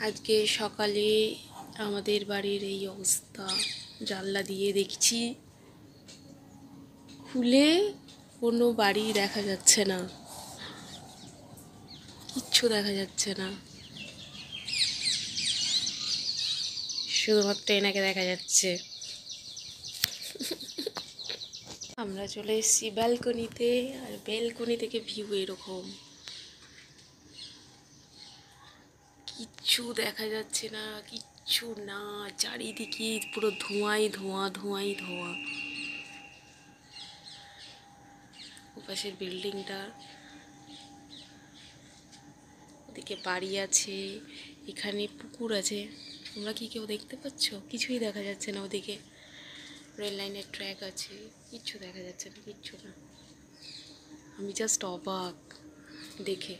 আজকে সকালে আমাদের বাড়ির এই অবস্থা। জানলা দিয়ে দেখছি, খুলে কোনো বাড়ি দেখা যাচ্ছে না, কিচ্ছু দেখা যাচ্ছে না, শুধুমাত্র এনাকে দেখা যাচ্ছে। আমরা চলে এসেছি ব্যালকনিতে, আর ব্যালকনি থেকে ভিউ এরকম, কিচ্ছু দেখা যাচ্ছে না, কিচ্ছু না, চারিদিকে পুরো ধোঁয়াই ধোঁয়া, ধোঁয়াই ধোঁয়া। ওপাশের বিল্ডিংটা, ওদিকে বাড়ি আছে, এখানে পুকুর আছে। তোমরা কি কেউ দেখতে পাচ্ছ? কিছুই দেখা যাচ্ছে না। ওদিকে রেল লাইনের ট্র্যাক আছে, কিচ্ছু দেখা যাচ্ছে না, কিচ্ছু না। আমি জাস্ট অবাক দেখে।